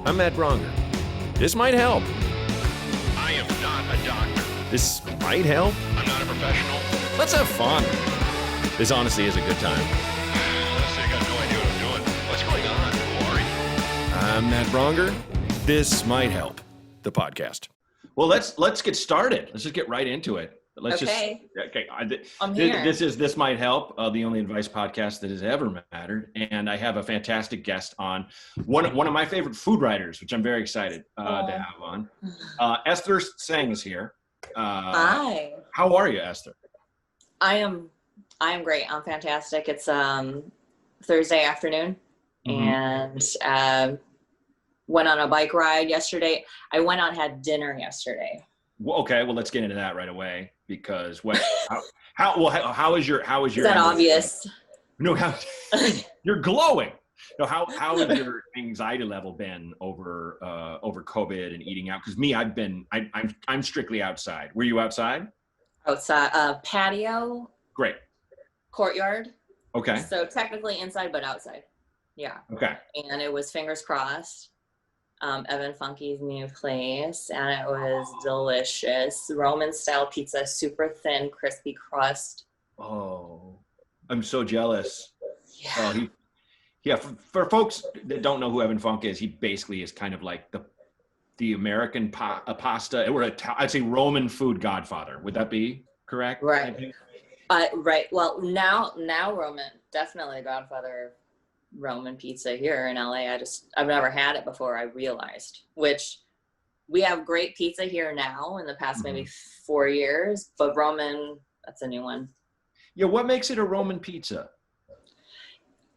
I'm Matt Bronger. This might help. I am not a doctor. This might help. I'm not a professional. Let's have fun. This honestly is a good time. Honestly, I got no idea what I'm doing. What's going on? Who are you? I'm Matt Bronger. This might help. The podcast. Well, let's get started. Let's just get right into it. I'm here. This might help. The only advice podcast that has ever mattered, and I have a fantastic guest on. One of my favorite food writers, which I'm very excited to have on. Esther Tsang is here. Hi. How are you, Esther? I am great. I'm fantastic. It's Thursday afternoon, and went on a bike ride yesterday. I went out and had dinner yesterday. Well, okay, well, let's get into that right away because how is your Is that obvious? No, you're glowing. No, how has your anxiety level been over COVID and eating out? Because me, I'm strictly outside. Were you outside? Outside, patio. Great. Courtyard. Okay. So technically inside, but outside. Yeah. Okay. And it was fingers crossed. Evan Funky's new place, and it was delicious. Roman style pizza, super thin, crispy crust. Oh, I'm so jealous. Yeah. Oh, for folks that don't know who Evan Funk is, he basically is kind of like the American pasta, or I'd say Roman food godfather. Would that be correct? Right. Right. Well, now Roman, definitely the godfather of Roman pizza here in LA. I've never had it before, I realized, which we have great pizza here now in the past maybe 4 years, but Roman, that's a new one. Yeah. What makes it a Roman pizza?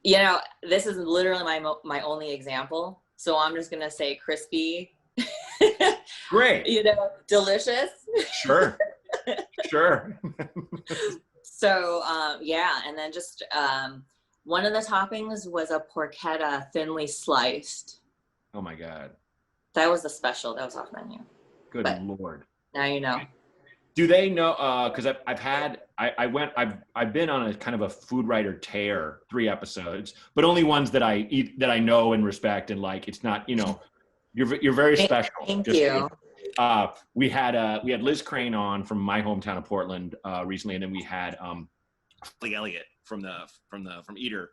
You know, this is literally my only example. So I'm just going to say crispy. Great. You know, delicious. Sure. Sure. So, yeah. And then just, one of the toppings was a porchetta thinly sliced. Oh my God. That was the special. That was off menu. Good But Lord. now you know. Do they know? Because I've been on a kind of a food writer tear, 3 episodes, but only ones that I know and respect and like. It's not, you're very special. Thank you. We had Liz Crane on from my hometown of Portland recently, and then we had Lee Elliott from Eater.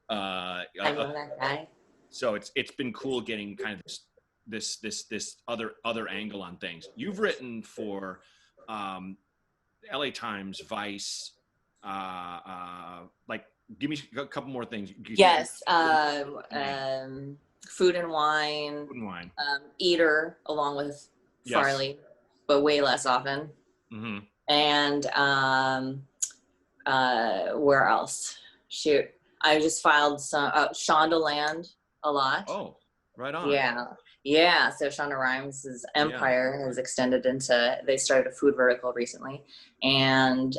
I know that guy. So it's been cool getting kind of this other angle on things. You've written for LA Times, Vice, like give me a couple more things. Yes. Food and Wine. Food and Wine. Eater, along with Farley, but way less often. Mm-hmm. And where else? Shoot. I just filed some Shondaland a lot. Oh, right on. Yeah. So Shonda Rhimes' empire has extended into, they started a food vertical recently. And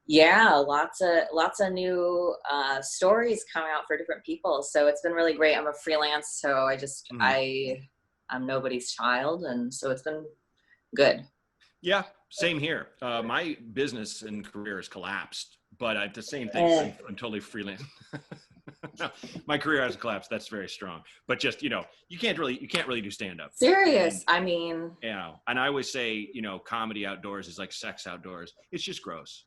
lots of new stories coming out for different people. So it's been really great. I'm a freelance, so I'm nobody's child, and so it's been good. Yeah, same here. My business and career has collapsed, but at the same thing, I'm totally freelance. No, my career has collapsed. That's very strong. But just, you can't really do stand-up. Serious. And I always say, comedy outdoors is like sex outdoors. It's just gross.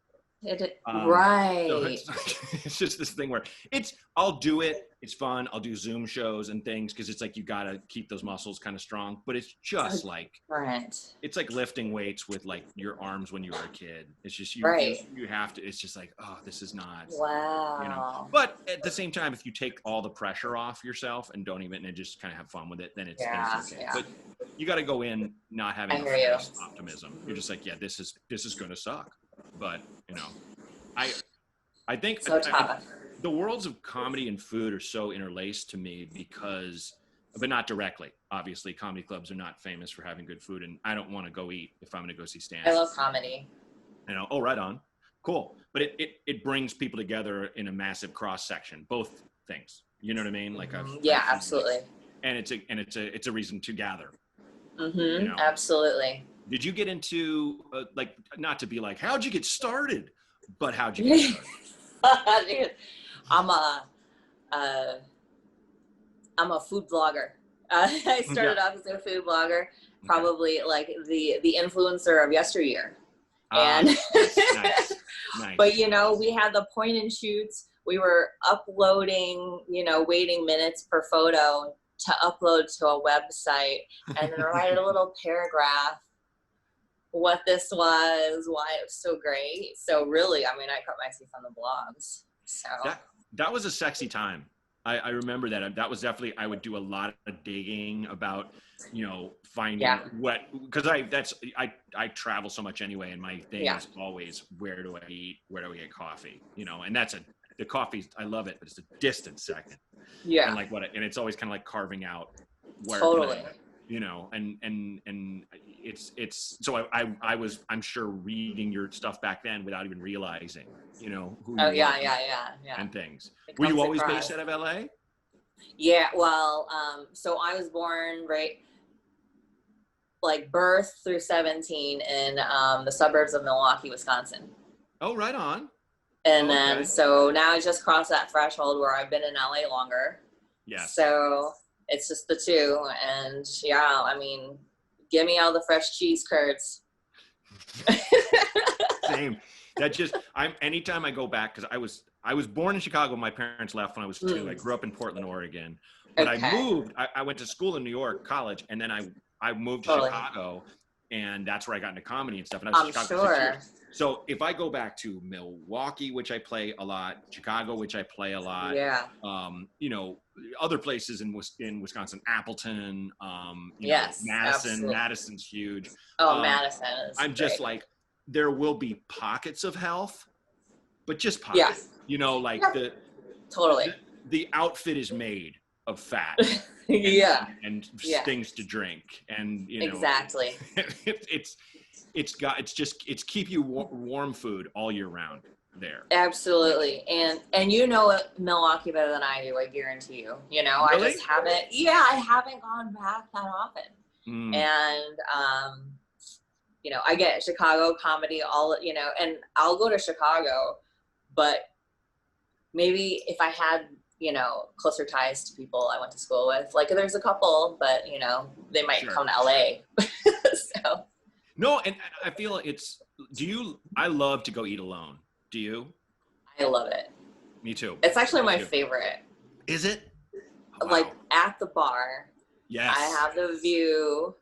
Right. So it's just this thing where I'll do it. It's fun. I'll do Zoom shows and things because it's like you got to keep those muscles kind of strong. But it's just it's like lifting weights with like your arms when you were a kid. It's just you have to. It's just like, oh, this is not. Wow. But at the same time, if you take all the pressure off yourself and don't even and just kind of have fun with it, then it's okay. Yeah. But you got to go in not having optimism. You're just like, yeah, this is going to suck. But I think so tough. The worlds of comedy and food are so interlaced to me because, but not directly. Obviously, comedy clubs are not famous for having good food, and I don't want to go eat if I'm going to go see stand-up. I love comedy. Oh, right on, cool. But it brings people together in a massive cross section. Both things, you know what I mean? Like absolutely. And it's a reason to gather. Absolutely. Did you get into not to be like, how'd you get started? But how'd you get started? I'm a food blogger. I started off as a food blogger, probably like the influencer of yesteryear. And nice. But we had the point and shoots. We were uploading, waiting minutes per photo to upload to a website, and then write a little paragraph what this was, why it was so great. So really, I cut my teeth on the blogs. So that was a sexy time. I remember that. That was definitely, I would do a lot of digging about, finding because I travel so much anyway, and my thing is always, where do I eat? Where do we get coffee? And that's the coffee, I love it, but it's a distant second. Yeah. And and it's always kind of like carving out where, totally. And it's so I'm sure reading your stuff back then without even realizing, who you were and things. Were you always based out of LA? Yeah, well, so I was born birth through 17 in the suburbs of Milwaukee, Wisconsin. Oh, right on. And then, so now I just crossed that threshold where I've been in LA longer. Yes. So it's just the two. And give me all the fresh cheese curds. Same. Anytime I go back, because I was born in Chicago. My parents left when I was 2. I grew up in Portland, Oregon. But I moved, I went to school in New York, college, and then I moved to Chicago, and that's where I got into comedy and stuff. And I was in Chicago for 6 years. So if I go back to Milwaukee, which I play a lot, Chicago, which I play a lot, other places in Wisconsin, Appleton, yes, Madison. absolutely. Madison's huge. Madison is I'm great. just like, there will be pockets of health, but just pockets. Totally. The outfit is made of fat. and things to drink, and exactly. It's keep you warm food all year round there. Absolutely. And Milwaukee better than I do, I guarantee you. Really? I just haven't I haven't gone back that often. And I get Chicago comedy and I'll go to Chicago, but maybe if I had closer ties to people I went to school with, there's a couple, but they might come to LA. So no, and I feel I love to go eat alone. Do you? I love it. Me too. It's actually my favorite. Is it? Oh, wow. At the bar. Yes. I have the view.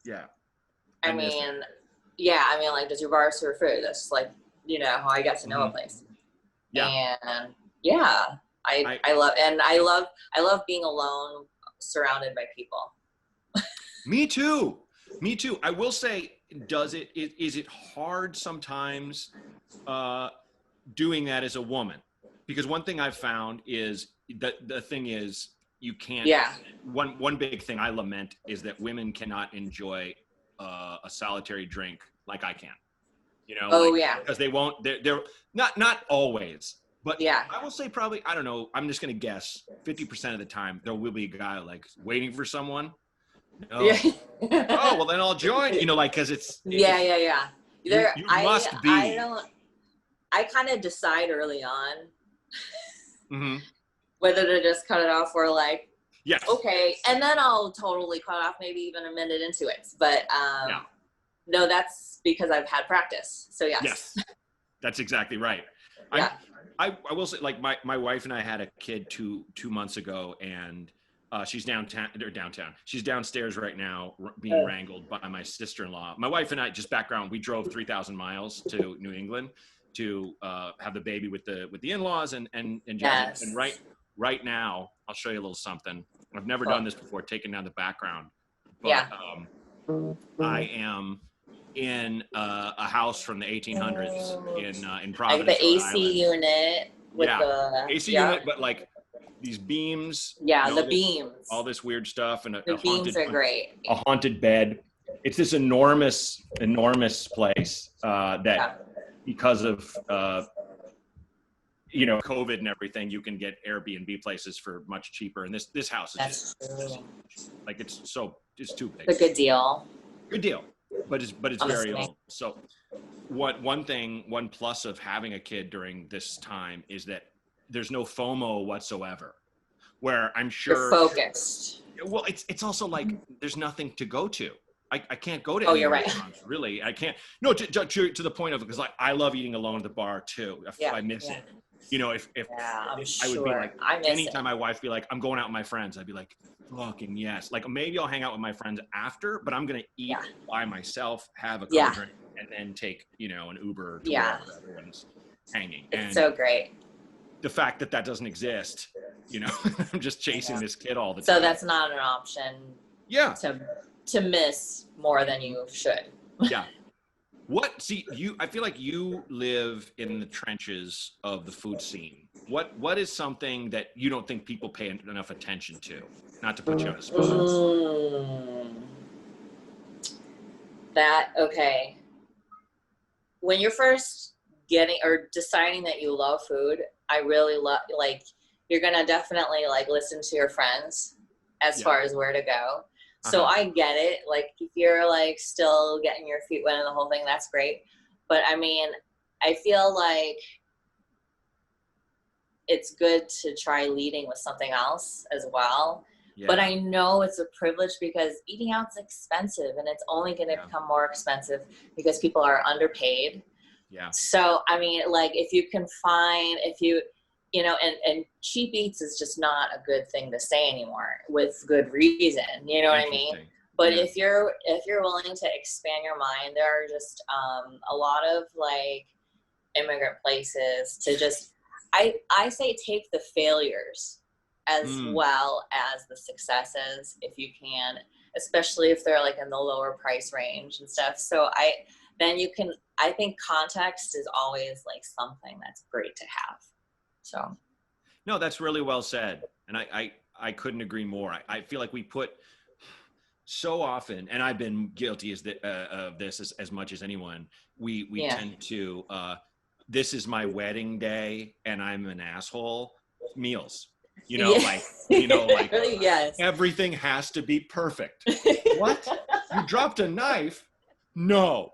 Yeah. Does your bar serve food? That's how I get to know a place. Yeah. And I love being alone, surrounded by people. Me too. I will say, is it hard sometimes doing that as a woman? Because one thing I've found is that the thing is, you can't. Yeah. One big thing I lament is that women cannot enjoy a solitary drink like I can. Because they won't. They're not always. But I will say probably, I don't know, I'm just going to guess 50% of the time there will be a guy waiting for someone. No. Yeah. Oh, well then I'll join, because it's. Yeah. You must be. I kind of decide early on whether to just cut it off or yes. Okay. And then I'll totally cut off maybe even a minute into it. But no, that's because I've had practice. So yes. That's exactly right. Yeah. I will say, my wife and I had a kid two months ago, and she's downtown. She's downstairs right now being wrangled by my sister-in-law. My wife and I, just background, we drove 3,000 miles to New England to have the baby with the in-laws and yes. And right now, I'll show you a little something. I've never done this before, taking down the background. But I am in a house from the 1800s in Providence, the AC unit with the AC unit, but these beams. Yeah, the beams. All this weird stuff, and the beams are great. A haunted bed. It's this enormous place that because of COVID and everything, you can get Airbnb places for much cheaper. And this house is it's too big. It's a good deal. Good deal. But it's very old. So one plus of having a kid during this time is that there's no FOMO whatsoever, where I'm sure you're focused. Well, it's also like there's nothing to go to. I can't go to Oh, any you're right. restaurants, really. I can't. No, to the point of, because like I love eating alone at the bar too. I miss it. You know, if I'm I would be sure. like, I miss anytime it. my wife be like, I'm going out with my friends, I'd be like, fucking yes. Like maybe I'll hang out with my friends after, but I'm gonna eat by myself, have a cold drink, and then take, you know, an Uber to wherever everyone's hanging. It's so great. The fact that doesn't exist, you know, I'm just chasing this kid all the time. So that's not an option. Yeah. To miss more than you should. Yeah. I feel like you live in the trenches of the food scene. What is something that you don't think people pay enough attention to? Not to put you on the spot. Okay. When you're first getting or deciding that you love food, I really love, like, you're gonna definitely like listen to your friends as far as where to go. So I get it. Like if you're like still getting your feet wet and the whole thing, that's great. But I mean, I feel like it's good to try leading with something else as well. Yeah. But I know it's a privilege because eating out's expensive, and it's only going to become more expensive because people are underpaid. Yeah. So, I mean, like if you can find, you know, and cheap eats is just not a good thing to say anymore with good reason. You know what I mean? But if you're willing to expand your mind, there are just a lot of like immigrant places to just, I say take the failures as well as the successes if you can, especially if they're like in the lower price range and stuff. So I think context is always like something that's great to have. So, no, that's really well said. And I couldn't agree more. I feel like we put so often, and I've been guilty of this as much as anyone, we tend to, this is my wedding day and I'm an asshole, meals, you know, like everything has to be perfect. What? You dropped a knife? No,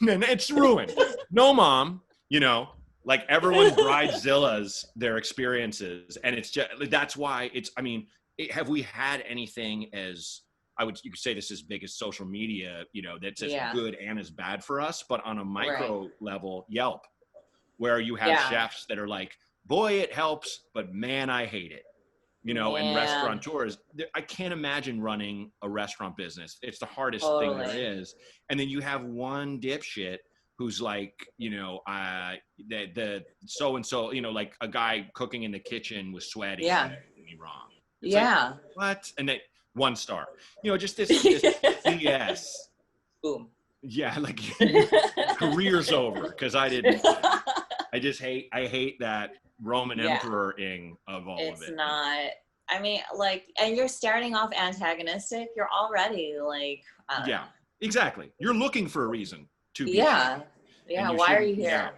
it's ruined. No, Mom, you know. Like everyone bridezillas their experiences, and it's just that's why it's. I mean, have we had anything as you could say this as big as social media? You know, that's as good and as bad for us. But on a micro level, Yelp, where you have chefs that are like, "Boy, it helps, but man, I hate it." You know, and restaurateurs. I can't imagine running a restaurant business. It's the hardest thing there is. And then you have one dipshit who's like, you know, the so-and-so, you know, like a guy cooking in the kitchen was sweaty. Yeah. Me wrong. It's like, what? And then 1 star, you know, just this BS. Boom. Yeah. Like career's over. Cause I hate that Roman emperor-ing of all of it. It's not, I mean, like, and you're starting off antagonistic. You're already like, yeah, exactly. You're looking for a reason to be. Yeah. Why are you here?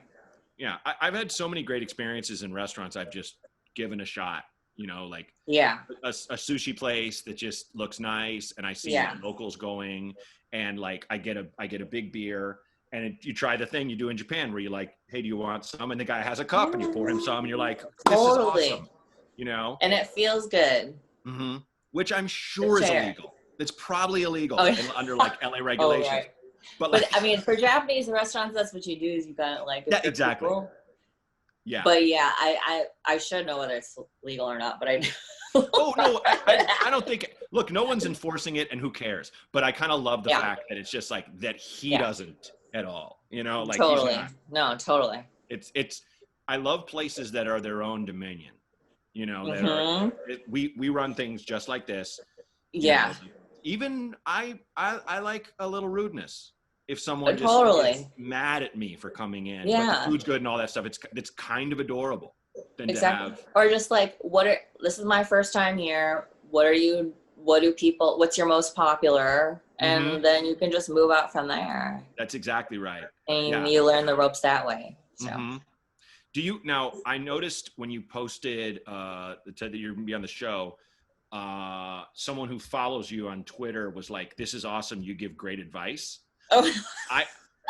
Yeah. I've had so many great experiences in restaurants. I've just given a shot, you know, like a sushi place that just looks nice. And I see locals going, and like, I get a big beer, and you try the thing you do in Japan where you're like, hey, do you want some? And the guy has a cup and you pour him some and you're like, this is awesome. You know? And it feels good. Mm-hmm. Which I'm sure is illegal. It's probably illegal under like LA regulations. Right. But I mean, for Japanese restaurants, that's what you do is you got to like. Exactly. People. Yeah. But yeah, I should know whether it's legal or not, but I do. Oh, no, I don't think, look, no one's enforcing it and who cares? But I kind of love the fact that it's just like that he doesn't at all, you know? Like totally. No, totally. It's, I love places that are their own dominion, you know, that are, we run things just like this. Yeah. You know, even I like a little rudeness. If someone just gets mad at me for coming in, but the food's good and all that stuff, it's kind of adorable. To have. Or just like, this is my first time here. What's your most popular? And then you can just move out from there. That's exactly right. And you learn the ropes that way. So. Now I noticed when you posted, said that you're going to be on the show, someone who follows you on Twitter was like, this is awesome. You give great advice. Oh.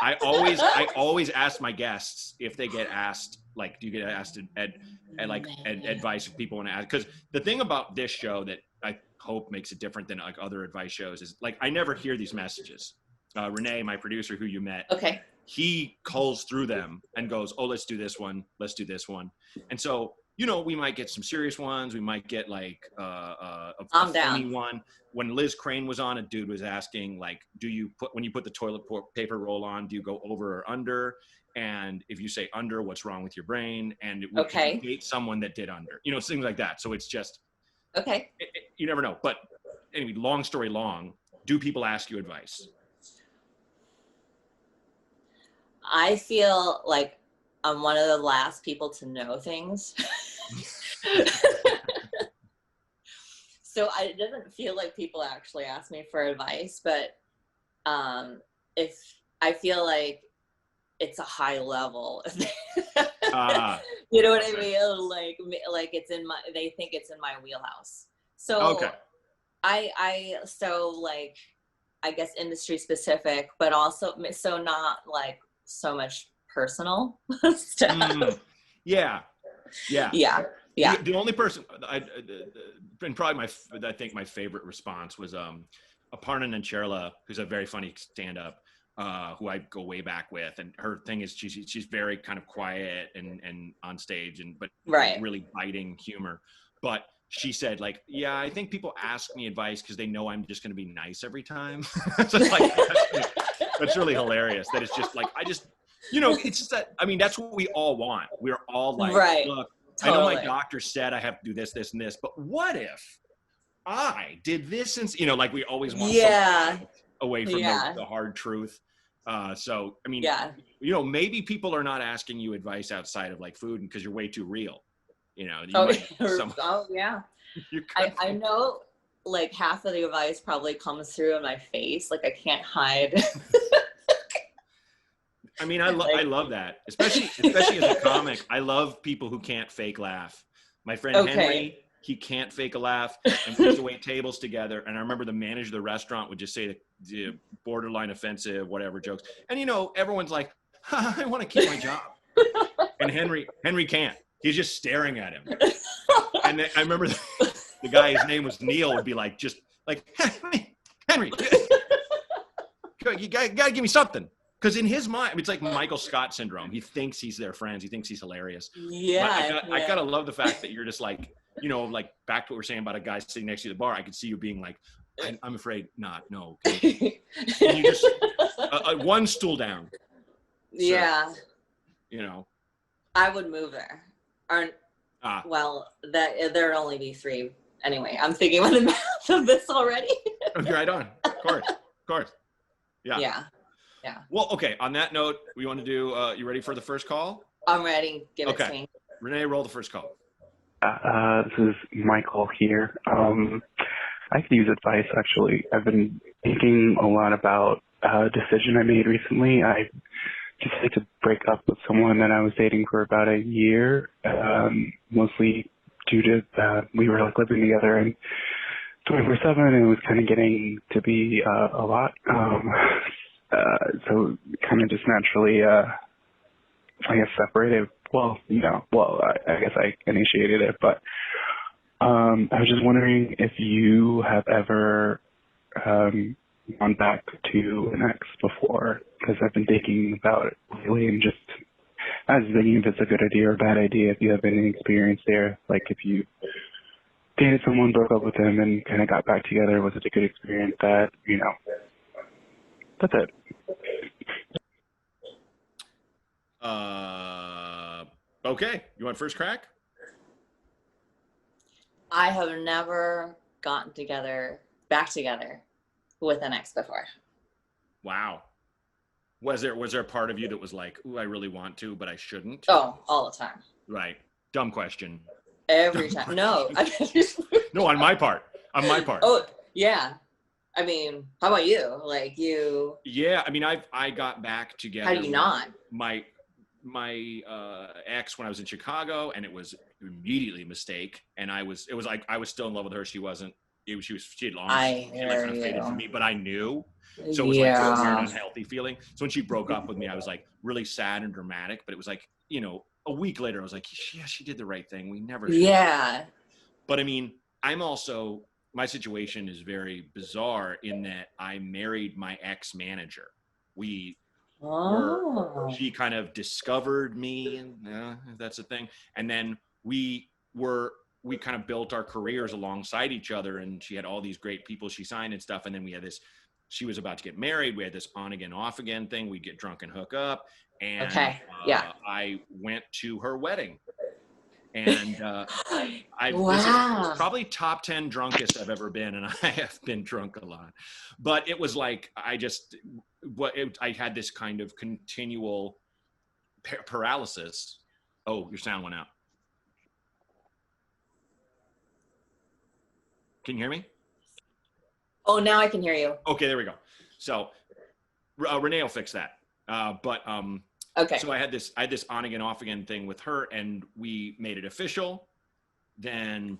I always ask my guests if they get asked, like, do you get asked advice if people want to ask? Because the thing about this show that I hope makes it different than like other advice shows is like, I never hear these messages. Renee, my producer who you met, Okay. he culls through them and goes, oh, let's do this one. Let's do this one. And so, you know, we might get some serious ones. We might get like a funny one. When Liz Crane was on, a dude was asking, like, when you put the toilet paper roll on, do you go over or under? And if you say under, what's wrong with your brain? And would you date someone that did under? You know, things like that. So it's just, you never know. But anyway, long story long, do people ask you advice? I feel like I'm one of the last people to know things. So it doesn't feel like people actually ask me for advice, but if I feel like it's a high level, you know what I mean? Like it's they think it's in my wheelhouse. So I guess industry specific, but also so not like so much personal stuff. Yeah. The only person and probably I think my favorite response was Aparna Nancherla, who's a very funny stand-up, who I go way back with, and her thing is she's very kind of quiet and on stage but really biting humor. But she said, like, yeah, I think people ask me advice because they know I'm just going to be nice every time. So like, that's really hilarious. That it's just like, you know, it's just that, I mean, that's what we all want. We're all like, look, totally. I know my doctor said I have to do this, this, and this, but what if I did this? And, you know, like we always want something away from the hard truth. So, I mean, you know, maybe people are not asking you advice outside of like food because you're way too real. You know, I know like half of the advice probably comes through in my face. Like I can't hide. I mean, I love that, especially as a comic. I love people who can't fake laugh. My friend Henry, he can't fake a laugh, and we used to wait tables together. And I remember the manager of the restaurant would just say the borderline offensive, whatever jokes. And you know, everyone's like, I want to keep my job. And Henry can't. He's just staring at him. And then I remember the guy, his name was Neil, would be like, just like, Henry, you gotta give me something. Because in his mind, it's like Michael Scott syndrome. He thinks he's their friends. He thinks he's hilarious. Yeah. I gotta love the fact that you're just like, you know, like back to what we're saying about a guy sitting next to you at the bar. I could see you being like, I'm afraid not. No. And you just one stool down. Yeah. You know. I would move there. Well, there'd only be 3 anyway. I'm thinking about the math of this already. Right on. Of course. Yeah. Well, okay. On that note, we want to do. You ready for the first call? I'm ready. Give it to me. Renee, roll the first call. This is Michael here. I could use advice, actually. I've been thinking a lot about a decision I made recently. I decided to break up with someone that I was dating for about a year, mostly due to we were like living together and 24/7, and it was kind of getting to be a lot. So kind of just naturally, I guess, separated. Well, I guess I initiated it, but I was just wondering if you have ever gone back to an ex before, because I've been thinking about it lately, and just I was thinking if it's a good idea or a bad idea, if you have any experience there, like if you dated someone, broke up with them, and kind of got back together, was it a good experience? That, you know, that's it. Okay. You want first crack? I have never gotten back together with an ex before. Wow. Was there a part of you that was like, ooh, I really want to, but I shouldn't? Oh, all the time. Right. Dumb question. Every time. No. No, on my part. Oh, yeah. I mean, how about you? Like you? Yeah, I mean, I got back together. How do you not? My ex when I was in Chicago, and it was immediately a mistake. And it was like I was still in love with her. She wasn't. She had long. She kind of faded from me, but I knew. So it was like a weird, unhealthy feeling. So when she broke up with me, I was like really sad and dramatic. But it was like, you know, a week later, I was like, yeah, she did the right thing. We never. Yeah. But I mean, I'm also my situation is very bizarre in that I married my ex-manager. She kind of discovered me, and that's a thing. And then we kind of built our careers alongside each other, and she had all these great people she signed and stuff. And then we had this, she was about to get married. We had this on again, off again thing. We'd get drunk and hook up. And I went to her wedding. And this is probably top 10 drunkest I've ever been, and I have been drunk a lot. But it was like I had this kind of continual paralysis. Oh, your sound went out. Can you hear me? Oh, now I can hear you. Okay, there we go. So Renee will fix that. Okay. So I had this on again, off again thing with her, and we made it official. Then,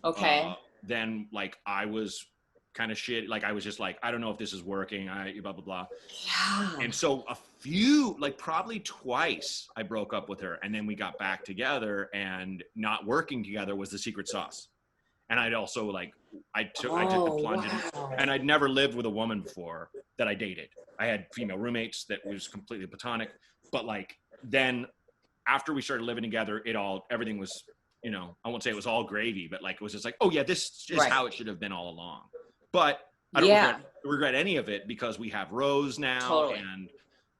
then like I was kind of shit. Like I was just like, I don't know if this is working. Blah, blah, blah. Yeah. And so probably twice I broke up with her, and then we got back together, and not working together was the secret sauce. And I'd also I took the plunge, and I'd never lived with a woman before that I dated. I had female roommates that was completely platonic, but then after we started living together, everything was, I won't say it was all gravy, but it was just oh yeah, this is how it should have been all along. But I don't regret any of it, because we have Rose now, and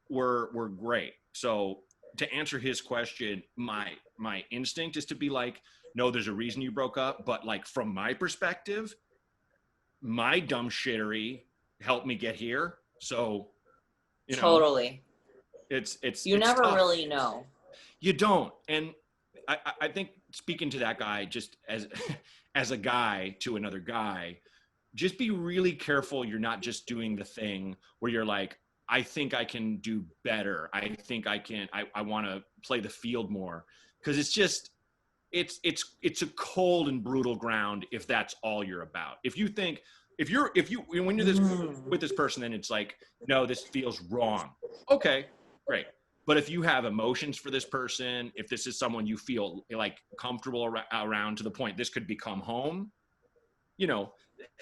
we're great. So to answer his question, my instinct is to be no, there's a reason you broke up. But from my perspective, my dumb shittery helped me get here. So, totally. It's you never tough. Really know. You don't. And I think, speaking to that guy, just as a guy to another guy, just be really careful you're not just doing the thing where you're I think I can do better. I think I can, I want to play the field more. Because it's just, it's a cold and brutal ground if that's all you're about. If you think, when you're with this person, then it's no, this feels wrong. Okay, great. But if you have emotions for this person, if this is someone you feel comfortable around to the point this could become home,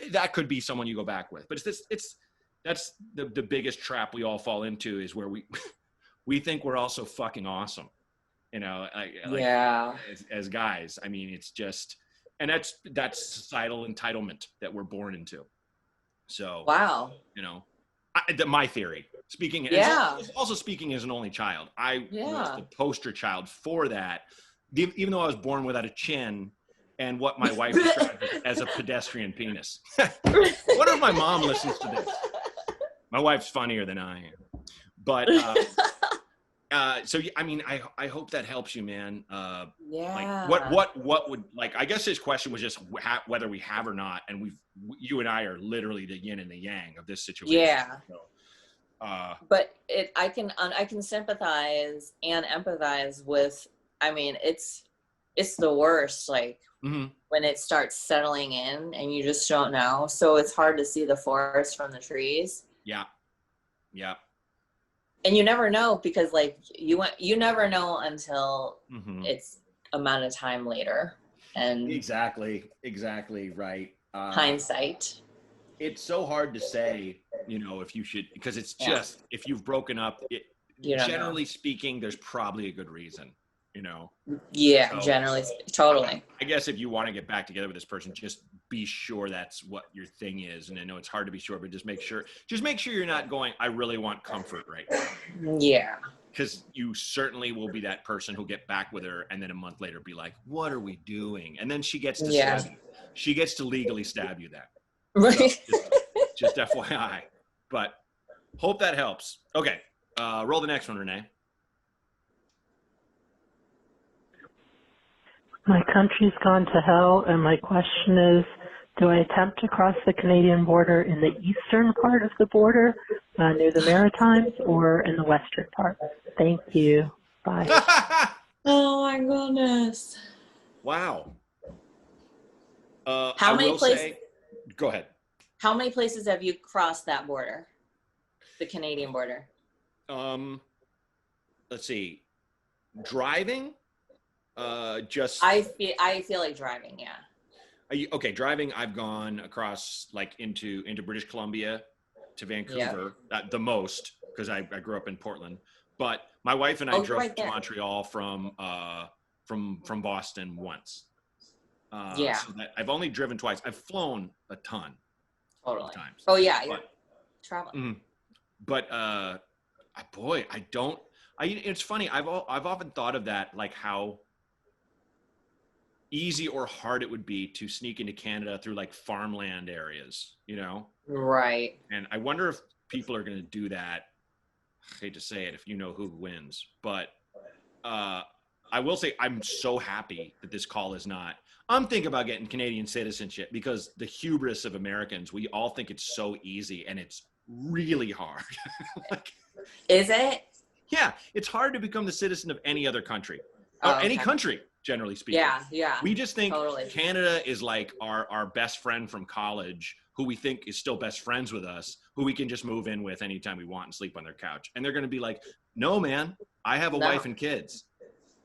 that could be someone you go back with. But that's the biggest trap we all fall into, is where we think we're all so fucking awesome, as guys. I mean, it's just, and that's societal entitlement that we're born into. So my theory, speaking also speaking as an only child, I was the poster child for that, even though I was born without a chin, and what my wife described as a pedestrian penis. What if my mom listens to this? My wife's funnier than I am. But so I mean, I hope that helps you, man. What would, I guess his question was just whether we have or not, and you and I are literally the yin and the yang of this situation. Yeah. So, but I can sympathize and empathize with. I mean, it's the worst. When it starts settling in and you just don't know, so it's hard to see the forest from the trees. Yeah. And you never know, because you never know until it's amount of time later. And exactly right. Hindsight. It's so hard to say, if you should, because it's just, if you've broken up, generally speaking, there's probably a good reason, Yeah, so, generally, totally. I guess if you want to get back together with this person, just be sure that's what your thing is. And I know it's hard to be sure, but just make sure you're not going, I really want comfort right now. Yeah. Because you certainly will be that person who'll get back with her, and then a month later be like, what are we doing? And then she gets to stab you. She gets to legally stab you then. Right. So just FYI. But hope that helps. Okay. Roll the next one, Renee. My country's gone to hell, and my question is, do I attempt to cross the Canadian border in the eastern part of the border, near the Maritimes, or in the western part? Thank you. Bye. Oh my goodness. Wow. How many places? Go ahead. How many places have you crossed that border? The Canadian border? Let's see. Driving? I feel like driving, yeah. Okay, driving, I've gone across like into British Columbia to Vancouver, the most, because I grew up in Portland. But my wife and I drove right to there. Montreal from Boston once. Yeah. So that I've only driven twice. I've flown a ton Totally. of times. Oh yeah, you're But, traveling. but boy, it's funny. I've often thought of that, like how easy or hard it would be to sneak into Canada through like farmland areas, you know? Right. And I wonder if people are going to do that. I hate to say it, if you know who wins, but I will say I'm so happy that this call is not. I'm thinking about getting Canadian citizenship because the hubris of Americans, we all think it's so easy, and it's really hard. Is it? Yeah, it's hard to become the citizen of any other country, or any country, generally speaking. Yeah. We just think totally. Canada is like our best friend from college, who we think is still best friends with us, who we can just move in with anytime we want and sleep on their couch. And they're going to be like, no, man, I have a wife and kids,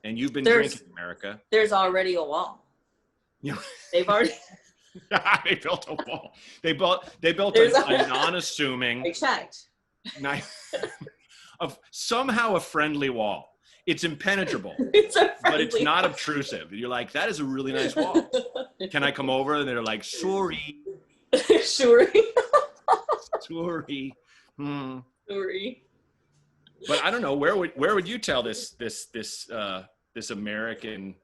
and you've been drinking, America. There's already a wall. You know, They've already. they built a wall. They built a non-assuming. I checked. Of somehow a friendly wall. It's impenetrable, but it's not obtrusive. You're like, that is a really nice wall. Can I come over? And they're like, sorry. Sorry. Sorry. Sorry. But I don't know, where would you tell this American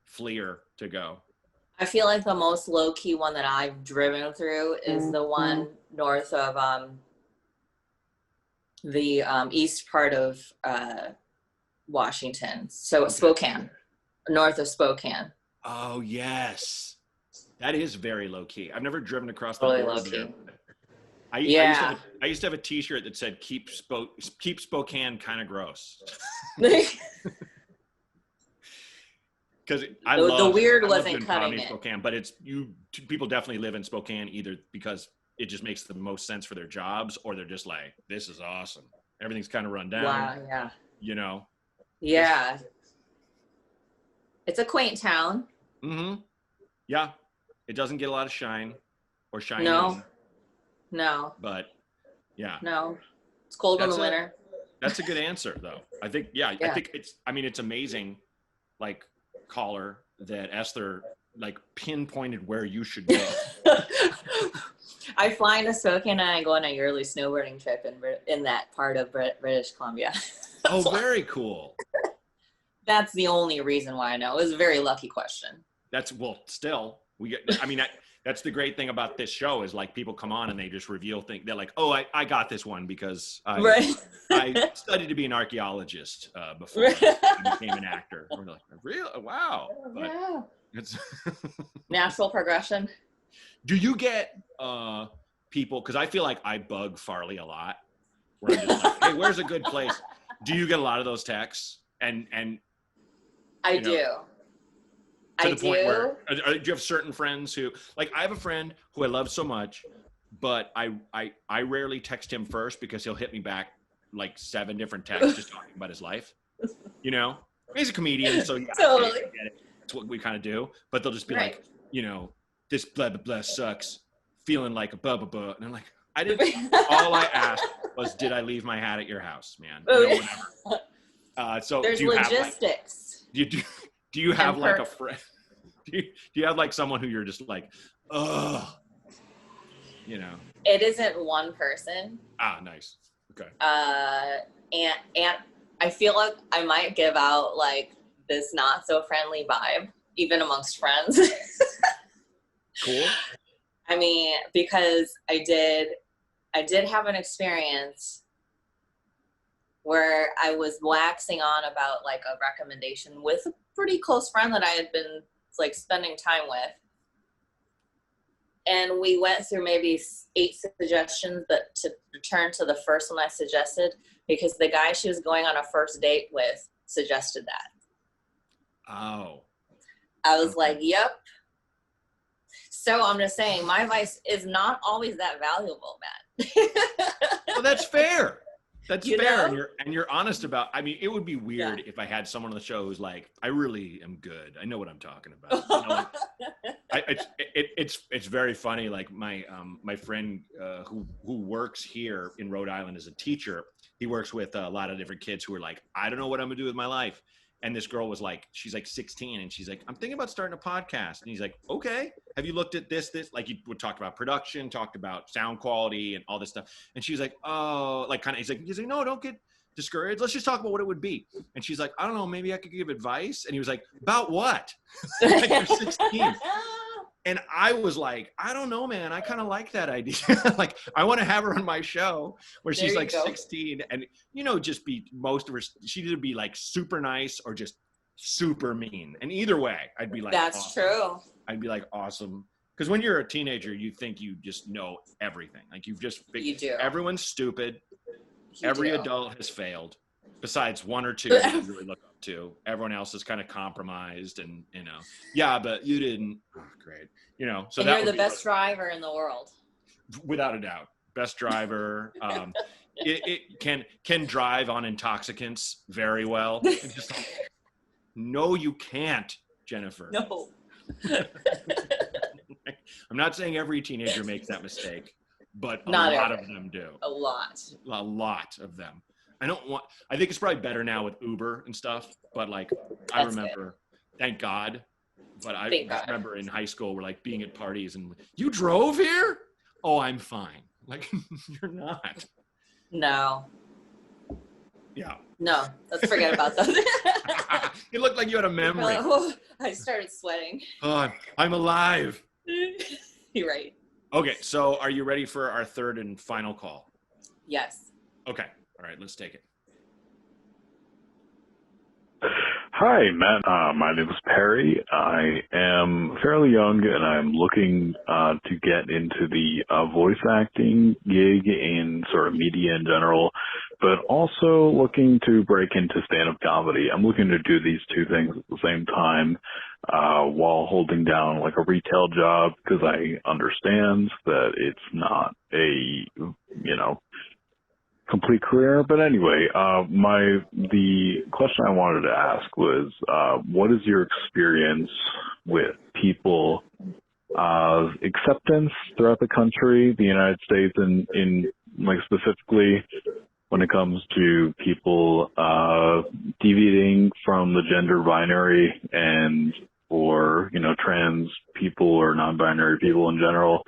fleer to go? I feel like the most low key one that I've driven through is the one north of the east part of Washington. So Spokane, north of Spokane. Oh yes, that is very low key. I've never driven across the Really border low key. there. I used to have a T-shirt that said "Keep Spokane kind of gross." Because the weird wasn't cutting it. Spokane, but people definitely live in Spokane either because it just makes the most sense for their jobs, or they're just like, this is awesome. Everything's kind of run down. Wow, yeah. You know? Yeah. It's a quaint town. Mm-hmm. Yeah. It doesn't get a lot of shine or shine. No. But yeah. No. It's cold in the winter. That's a good answer though. I think it's amazing, like, caller, that Esther like pinpointed where you should go. I fly into Spokane and I go on a yearly snowboarding trip in that part of British Columbia. Oh, very cool. That's the only reason why I know. It was a very lucky question. That's that's the great thing about this show is like people come on and they just reveal things. They're like, oh, I got this one because I studied to be an archaeologist before I became an actor. We're like, really? Wow. But it's natural progression. Do you get people, because I feel like I bug Farley a lot, where I'm just like, hey, where's a good place? Do you get a lot of those texts? And I do. To the point where, do you have certain friends who, like, I have a friend who I love so much, but I rarely text him first because he'll hit me back like 7 different texts just talking about his life. You know, he's a comedian, so yeah, totally. I get it. That's what we kind of do. But they'll just be like, you know, this blah blah blah sucks, feeling like a blah blah blah, and I'm like, I didn't. All I asked was, did I leave my hat at your house, man? You know, whatever. So there's do you logistics. Do you have like a friend? Do you have like someone who you're just like, ugh, you know? It isn't one person. Ah, nice. Okay. And I feel like I might give out like this not so friendly vibe, even amongst friends. Cool. I mean, because I did have an experience where I was waxing on about like a recommendation with a pretty close friend that I had been like spending time with. And we went through maybe 8 suggestions, but to return to the first one I suggested, because the guy she was going on a first date with suggested that. Oh. I was like, yep. So I'm just saying, my advice is not always that valuable, man. Well, that's fair. That's You fair, know? and you're honest about. I mean, it would be weird if I had someone on the show who's like, "I really am good. I know what I'm talking about." You know, like, it's very funny. Like my friend who works here in Rhode Island as a teacher, he works with a lot of different kids who are like, "I don't know what I'm gonna do with my life." And this girl was like, she's like 16, and she's like, "I'm thinking about starting a podcast." And he's like, "Okay, have you looked at this?" Like, you would talk about production, talked about sound quality and all this stuff. And she's like, "Oh," like kind of, he's like, "No, don't get discouraged. Let's just talk about what it would be." And she's like, "I don't know, maybe I could give advice." And he was like, "About what?" Like, you're 16. And I was like, "I don't know, man. I kind of like that idea." Like, I want to have her on my show where she's like 16 and, you know, just be most of her, she'd either be like super nice or just super mean. And either way, I'd be like, that's awesome. true. I'd be like, awesome. Because when you're a teenager, you think you just know everything. Like, You do. Everyone's stupid. Every adult has failed, besides one or two that you really look up to. Everyone else is kind of compromised, and, you know, yeah, but you didn't. Oh, great. You know, so and that you're the best driver in the world. Without a doubt, best driver. It can drive on intoxicants very well. Just, no, you can't, Jennifer. No. I'm not saying every teenager makes that mistake, but a Not lot every. of them do. A lot of them. I think it's probably better now with Uber and stuff, but like, I remember, thank God, but I remember in high school, we're like being at parties and, "You drove here?" "Oh, I'm fine." Like, you're not. No. Yeah. No, let's forget about that. It looked like you had a memory. Like, oh, I started sweating. Oh, I'm alive. You're right. Okay, so are you ready for our third and final call? Yes. Okay. All right, let's take it. Hi, Matt. My name is Perry. I am fairly young, and I'm looking to get into the voice acting gig in sort of media in general, but also looking to break into stand-up comedy. I'm looking to do these two things at the same time while holding down like a retail job, because I understand that it's not a, you know, complete career. But anyway, the question I wanted to ask was, what is your experience with people acceptance throughout the country, the United States, and in like specifically when it comes to people deviating from the gender binary, and or, you know, trans people or non-binary people in general,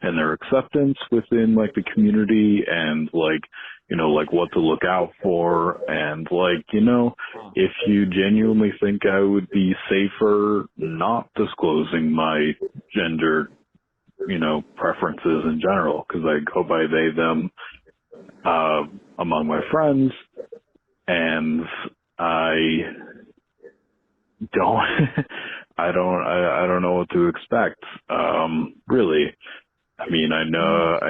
and their acceptance within like the community, and like, you know, like what to look out for, and like, you know, if you genuinely think I would be safer not disclosing my gender, you know, preferences in general, because I go by they, them among my friends, and I don't I don't know what to expect, really. I mean, I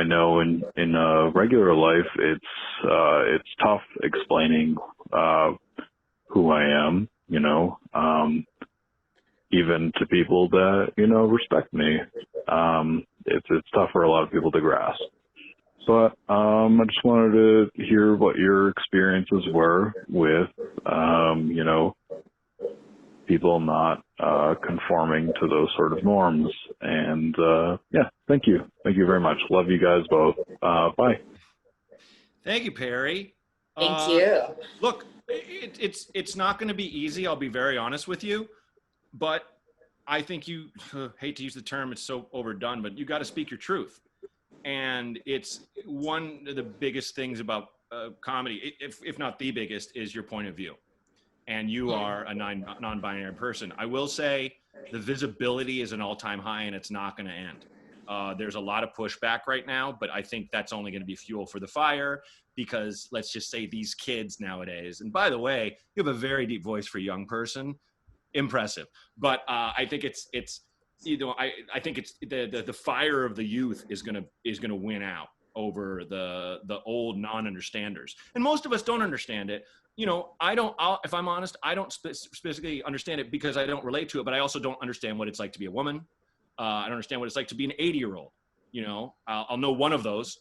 know in regular life it's tough explaining who I am, you know, even to people that, you know, respect me. It's tough for a lot of people to grasp. But I just wanted to hear what your experiences were with, you know, people not conforming to those sort of norms. And yeah, thank you very much. Love you guys both. Bye. Thank you, Perry. Thank you. Look, it's not going to be easy, I'll be very honest with you, but I think you hate to use the term, it's so overdone, but you got to speak your truth. And it's one of the biggest things about comedy, if not the biggest, is your point of view. And you are a non-binary person. I will say the visibility is an all-time high, and it's not going to end. There's a lot of pushback right now, but I think that's only going to be fuel for the fire, because let's just say these kids nowadays, and by the way, you have a very deep voice for a young person. Impressive. But I think it's you know, I think it's the fire of the youth is gonna win out over the old non-understanders, and most of us don't understand it. You know, if I'm honest, I don't specifically understand it because I don't relate to it, but I also don't understand what it's like to be a woman. I don't understand what it's like to be an 80-year-old. You know, I'll know one of those,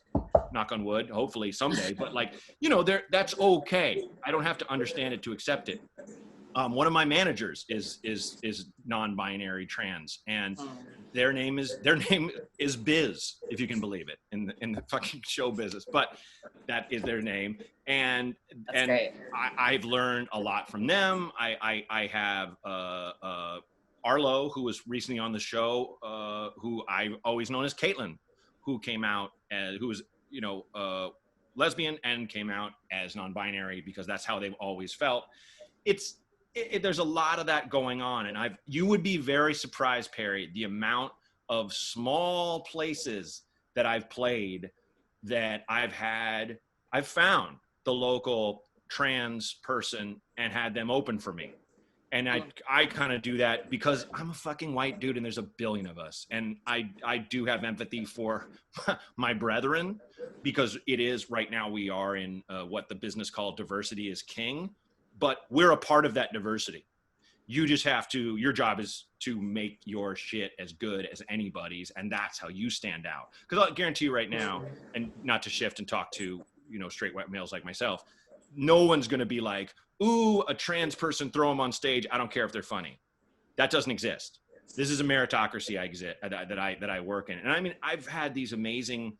knock on wood, hopefully someday, but like, that's okay. I don't have to understand it to accept it. One of my managers is non-binary trans, and their name is Biz, if you can believe it, in the fucking show business. But that is their name, and I've learned a lot from them. I have Arlo, who was recently on the show, who I've always known as Caitlin, who came out as who was lesbian and came out as non-binary because that's how they've always felt. There's a lot of that going on, and you would be very surprised, Perry, the amount of small places that I've played that I've found the local trans person and had them open for me. And I kind of do that because I'm a fucking white dude and there's a billion of us. And I do have empathy for my brethren, because it is right now we are in what the business called diversity is king. But we're a part of that diversity. You just have to, your job is to make your shit as good as anybody's, and that's how you stand out. Because I'll guarantee you right now, and not to shift and talk to, straight white males like myself, no one's going to be like, ooh, a trans person, throw them on stage. I don't care if they're funny. That doesn't exist. This is a meritocracy that I work in. And I mean, I've had these amazing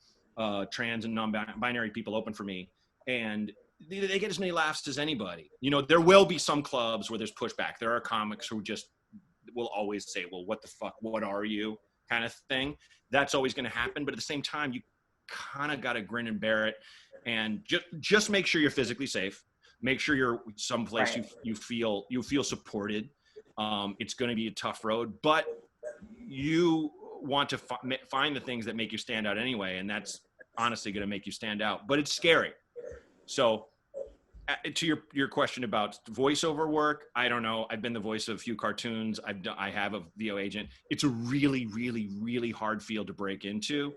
trans and non-binary people open for me, and they get as many laughs as anybody. There will be some clubs where there's pushback. There are comics who just will always say, well, what the fuck, what are you, kind of thing. That's always going to happen. But at the same time, you kind of got to grin and bear it, and just make sure you're physically safe. Make sure you're someplace you feel supported. It's going to be a tough road, but you want to find the things that make you stand out anyway. And that's honestly going to make you stand out, but it's scary. So to your question about voiceover work, I don't know. I've been the voice of a few cartoons. I have a VO agent. It's a really, really, really hard field to break into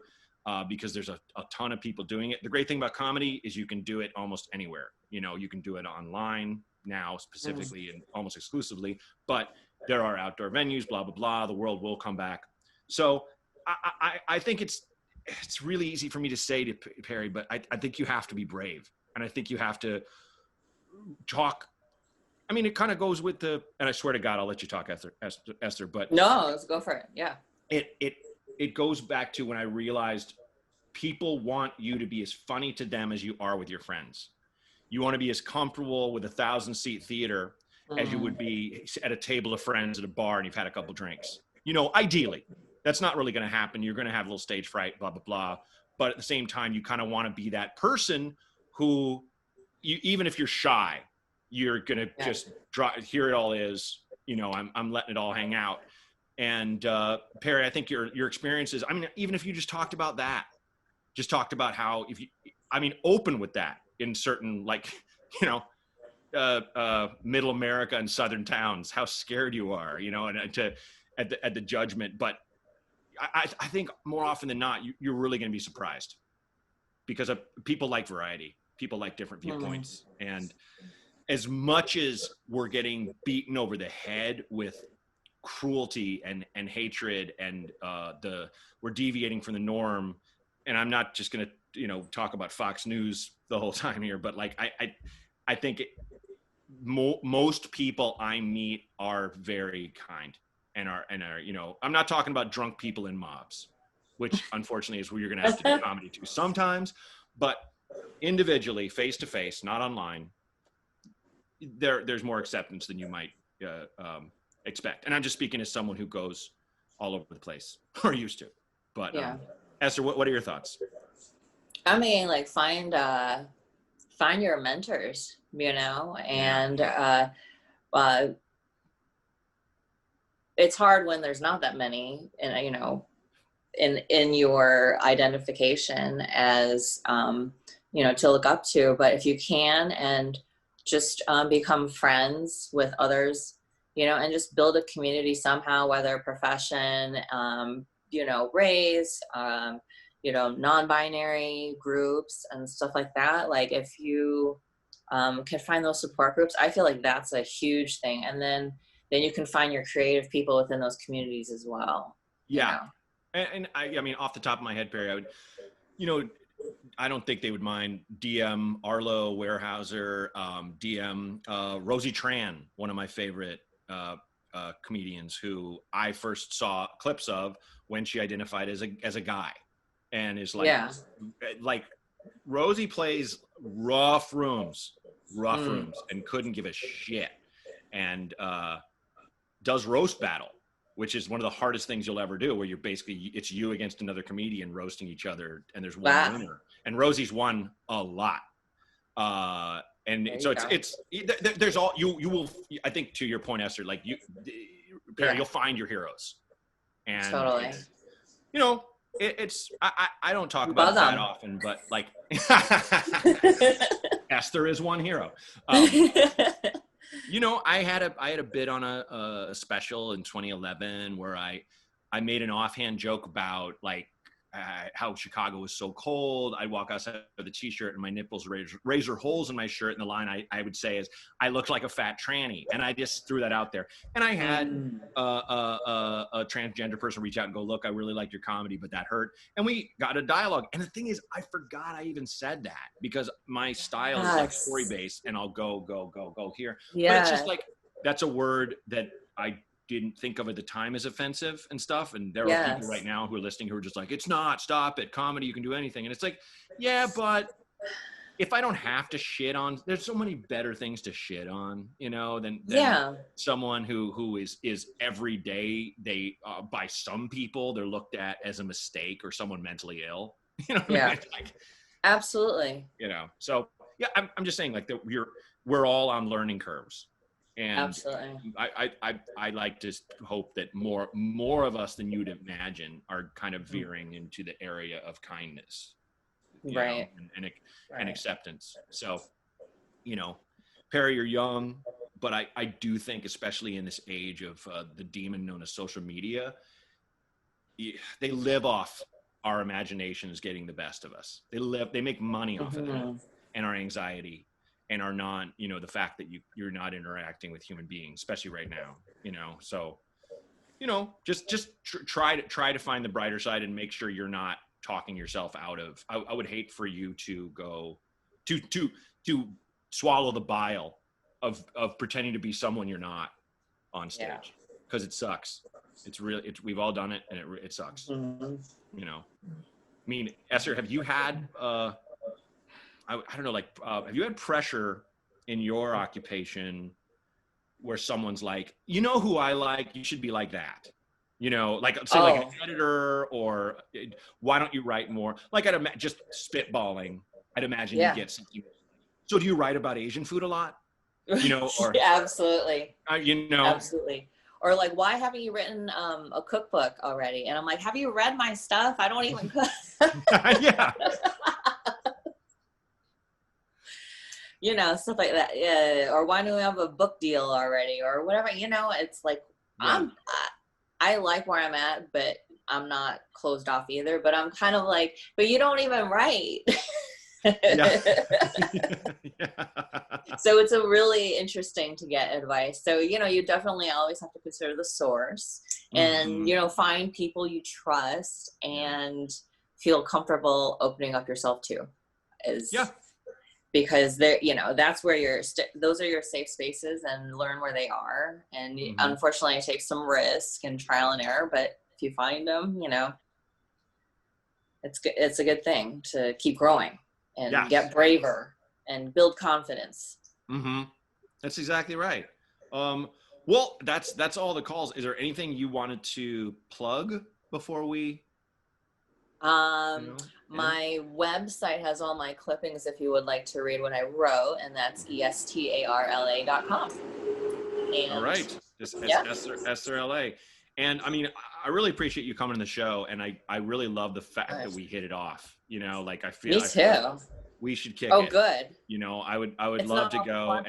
because there's a ton of people doing it. The great thing about comedy is you can do it almost anywhere. You can do it online now specifically and almost exclusively, but there are outdoor venues, blah, blah, blah. The world will come back. So I think it's really easy for me to say to Perry, but I think you have to be brave. And I think you have to talk. I mean, it kind of goes with and I swear to God, I'll let you talk, Esther, but no, let's go for it. Yeah. It goes back to when I realized people want you to be as funny to them as you are with your friends. You want to be as comfortable with a 1,000-seat theater as you would be at a table of friends at a bar and you've had a couple drinks. Ideally, that's not really going to happen. You're going to have a little stage fright, blah, blah, blah. But at the same time, you kind of want to be that person who, even if you're shy, you're going to just here it all is, I'm letting it all hang out. And Perry, I think your experiences, I mean, even if you just talked about that, just talked about how, open with that in certain, middle America and southern towns, how scared you are, and at the judgment. But I think more often than not, you're really going to be surprised because people like variety. People like different viewpoints. And as much as we're getting beaten over the head with cruelty and hatred and we're deviating from the norm, and I'm not just going to talk about Fox News the whole time here, but I think most people I meet are very kind and are I'm not talking about drunk people in mobs, which unfortunately is where you're going to have to do comedy to sometimes, but individually, face to face, not online, there's more acceptance than you might expect. And I'm just speaking as someone who goes all over the place or used to. But Esther, what are your thoughts? I mean, find your mentors, and it's hard when there's not that many, and in your identification as to look up to. But if you can, and just become friends with others, and just build a community somehow, whether profession, race, non-binary groups and stuff like that. If you can find those support groups, I feel like that's a huge thing. And then you can find your creative people within those communities as well. Yeah. And I mean, off the top of my head, Perry, I would, I don't think they would mind. DM Arlo Warehouser, DM Rosie Tran, one of my favorite comedians who I first saw clips of when she identified as a guy, and is like Rosie plays rough rooms, and couldn't give a shit, and does roast battle, which is one of the hardest things you'll ever do, where you're basically, it's you against another comedian roasting each other, and there's one winner. And Rosie's won a lot. And so there's all, you will, I think to your point, Esther, like Perry, you'll find your heroes. And totally. You know, I don't talk about it that often, but like Esther is one hero. You know, I had a bit on a special in 2011 where I made an offhand joke about like how Chicago was so cold. I'd walk outside with a t-shirt and my nipples razor holes in my shirt, and the line I would say is, "I look like a fat tranny," and I just threw that out there. And I had a transgender person reach out and go, "Look, I really liked your comedy, but that hurt." And we got a dialogue. And the thing is, I forgot I even said that, because my style is like story based, and I'll go here. But it's just like, that's a word that I didn't think of at the time as offensive and stuff. And there are people right now who are listening who are just like, "It's not, stop it. Comedy, you can do anything." And it's like, yeah, but if I don't have to shit on, there's so many better things to shit on, you know, than someone who is every day, they, by some people, they're looked at as a mistake or someone mentally ill, you know what I mean? Like, absolutely. You know, so yeah, I'm just saying, like, we're all on learning curves. And absolutely. I like to hope that more of us than you'd imagine are kind of veering into the area of kindness, right, and acceptance. So, you know, Perry, you're young, but I do think, especially in this age of the demon known as social media, they live off our imaginations getting the best of us. They make money off of that, and our anxiety. And are not, you know, the fact that you're not interacting with human beings, especially right now, you know. So, you know, just try to find the brighter side and make sure you're not talking yourself out of. I would hate for you to go to swallow the bile of pretending to be someone you're not on stage, because it sucks. It's really, we've all done it, and it sucks. You know, I mean, Esther, have you had I don't know, like, have you had pressure in your occupation where someone's like, "You know who I like? You should be like that." You know, like, say, like an editor, or "Why don't you write more?" Like, just spitballing, I'd imagine you get something. So do you write about Asian food a lot? You know, or absolutely. You know, absolutely. Or like, "Why haven't you written a cookbook already?" And I'm like, "Have you read my stuff? I don't even cook." Yeah. You know, stuff like that. Yeah. Or, "Why do we have a book deal already?" Or whatever, you know. It's like, I like where I'm at, but I'm not closed off either. But I'm kind of like, "But you don't even write." So it's a really interesting to get advice. So, you know, you definitely always have to consider the source, and, you know, find people you trust and feel comfortable opening up yourself to. Because they're, you know, that's where those are your safe spaces, and learn where they are. And unfortunately, it takes some risk and trial and error, but if you find them, you know, it's good. It's a good thing to keep growing and get braver and build confidence. That's exactly right. Well, that's all the calls. Is there anything you wanted to plug before we? My website has all my clippings if you would like to read what I wrote, and that's estarla.com. All right. Just Esther LA. And I mean, I really appreciate you coming to the show, and I really love the fact that we hit it off. You know, like, I feel like we should kick it. Oh, good. You know, I would love to go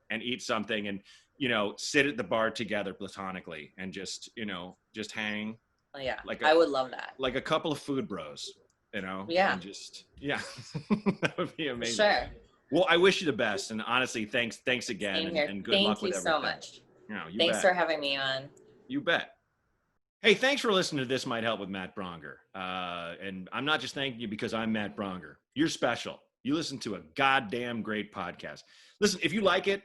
and eat something, and, you know, sit at the bar together platonically, and just, you know, just hang. Yeah, like I would love that. Like a couple of food bros, you know? Yeah. And just, that would be amazing. Sure. Well, I wish you the best. And honestly, thanks again. And good luck with everything. Thank you so much. You know, thanks for having me on. You bet. Hey, thanks for listening to This Might Help with Matt Bronger. And I'm not just thanking you because I'm Matt Bronger. You're special. You listen to a goddamn great podcast. Listen, if you like it,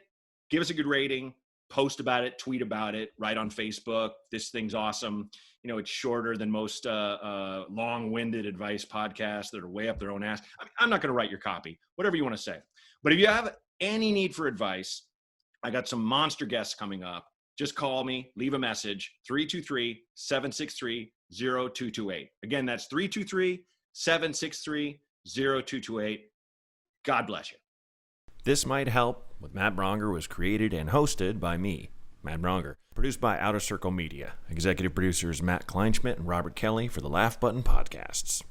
give us a good rating, post about it, tweet about it, write on Facebook. This thing's awesome. You know, it's shorter than most long-winded advice podcasts that are way up their own ass. I'm not going to write your copy, whatever you want to say. But if you have any need for advice, I got some monster guests coming up. Just call me, leave a message, 323-763-0228. Again, that's 323-763-0228. God bless you. This Might Help with Matt Bronger was created and hosted by me, Matt Bronger. Produced by Outer Circle Media. Executive producers Matt Kleinschmidt and Robert Kelly for the Laugh Button Podcasts.